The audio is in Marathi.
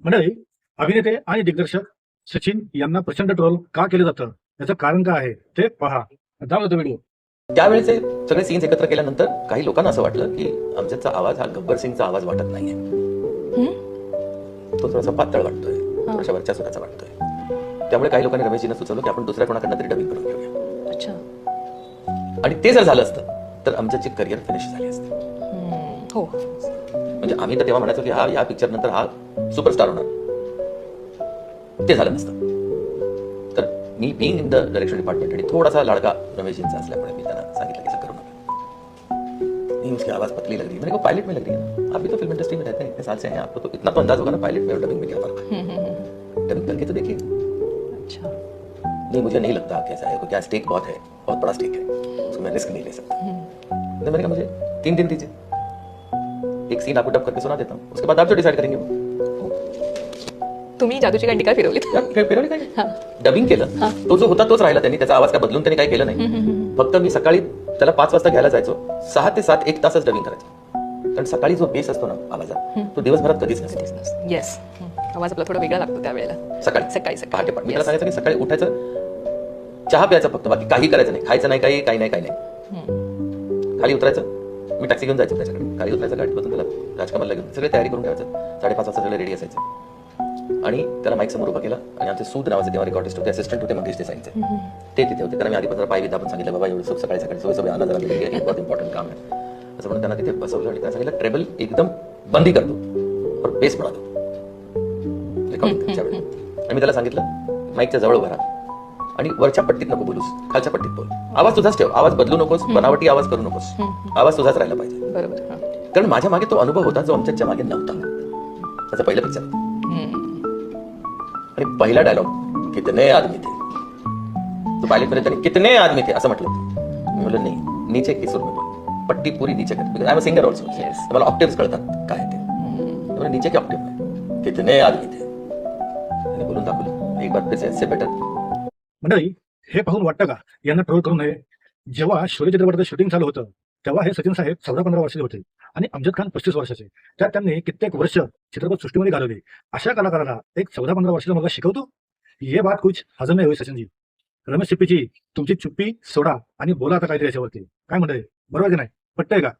मंडळी, अभिनेते आणि दिग्दर्शक सचिन यांना प्रचंड ट्रोल का केलं जातं याचं कारण काय आहे ते पहा. जाऊ व्हिडिओ. त्यावेळेचे सगळे सीन्स एकत्र केल्यानंतर काही लोकांना असं वाटलं की अमजदचा आवाज हा गब्बर सिंगचा आवाज वाटत नाहीये. तो थोडासा पातळ वाटतोय, थोड्याशा वरच्या सुराचा वाटतोय. त्यामुळे काही लोकांनी रमेशजींना सुचवलं की आपण दुसऱ्या कोणाकडनं तरी डबिंग करून घेऊया. अच्छा. आणि ते जर झालं असतं तर आमच्याची करिअर फिनिश झाली असते. हो. म्हणजे आम्ही तर तेव्हा म्हणायचो की हा या पिक्चर नंतर हा सुपरस्टार होणार. ते झालं नसतं. तर मी being in the direction department आणि थोडासा लाडका रमेशजींचा असल्यामुळे मी त्यांना सांगितलं की असं करू नका. नहीं उसकी आवाज पतली लग रही है. मैंने कहा पायलट में लग रही है ना, आप भी तो फिल्म इंडस्ट्री में रहते हैं, इतने साल से हैं, आपको तो इतना तो अंदाज होगा ना पायलट में और डबिंग में क्या फर्क है. डबिंग करके तो देखिए. अच्छा. नहीं मुझे नहीं लगता कैसा है, क्या स्टेक बहुत है, बहुत बड़ा स्टेक है, उसको मैं रिस्क नहीं ले सकता. तो मैंने कहा मुझे 3 दिन दीजिए, एक सीन आपको डब करके सुना देता हूँ, उसके बाद आप जो डिसाइड करेंगे वो. तुम्ही जादूची गांडी काय फिरवलीत? फिरवली काय डबिंग केलं. तो जो होता तोच राहिला. त्यांनी त्याचा आवाज काय बदलून त्यांनी काही केलं नाही. फक्त मी सकाळी त्याला 5 वाजता घ्यायला जायचो, 6 ते 7 1 तासच डबिंग करायचो. कारण सकाळी जो बेस असतो ना आवाजात तो दिवसभरात कधीच नसतो. येस. आवाज आपला थोडा वेगळा लागतो त्यावेळेला. सकाळी सकाळी पहाटे मी त्याला सांगायचं की सकाळी उठायचं, चहा प्यायचा फक्त, बाकी काही करायचं नाही, खायचं नाही, काही नाही. खाली उतरायचं, मी टॅक्सी घेऊन जायचो त्याच्याकडे. खाली उतरायचं, गाडी बसून त्याला राजकमलला घेऊन सगळी तयारी करून ठेवायचं. 5:30 वाजता सगळं रेडी असायचं. आणि त्याला माईक समोर उभं केलं आणि आमचे सूद नावाचे तेव्हा रेकॉर्डिस्ट होते, असिस्टंट होते मंगेश देसाईंचे, ते तिथे होते. त्यांना मी आधीपासून पाय विधा पण सांगितलं, बाबा एवढं सकाळी सोय आला जरा बहुत इम्पॉर्टंट काम आहे असं म्हणून त्यांना तिथे बसवलं. आणि त्यांना सांगितलं ट्रेबल एकदम बंदी करतो और बेस बढ़ा दो रेकॉर्डिंगच्या वेळी. आणि मी त्याला सांगितलं माईकच्या जवळ उभा राहा आणि वरच्या पट्टीत नको बोलूस, खालच्या पट्टीत बोल. आवाज तुझाच ठेव, आवाज बदलू नकोस, बनावटी आवाज करू नकोस, आवाज तुझाच राहिला पाहिजे. बरोबर. कारण माझ्या मागे तो अनुभव होता जो आमच्याच्या मागे नव्हता. त्याचं पहिलं पिक्चर आणि पहिला डायलॉग कितने आदमी थे, तो पायलट मध्ये त्याने कितने आदमी थे असं म्हटलं. मी म्हटलं नाही, नीचे की सूर में बोल, पट्टी पूरी नीचे कर, because I am a singer also. मला ऑक्टेव्स कळतात काय ते. म्हणजे नीचे की ऑक्टेव में कितने आदमी थे आणि बोलून दाखवलं. एक बार फिर से इससे बेटर. मंडळी, हे पाहून वाटतं का यांना ट्रोल करू नये? जेव्हा शोले चित्रपटाचं शूटिंग चालू होतं तेव्हा हे सचिन साहेब 14-15 वर्षाचे होते आणि अमजद खान 35 वर्षाचे. त्यात त्यांनी कित्येक वर्ष चित्रपट सृष्टीमध्ये घालवली. अशा कलाकाराला एक 14-15 वर्षाचा मुलगा शिकवतो? ये बात कुछ हजम नाही होई सचिनजी. रमेश सिप्पीची तुमची चुप्पी सोडा आणि बोला आता काहीतरी याच्यावरती. काय म्हणतंय? बरोबर की नाही? पटतंय का?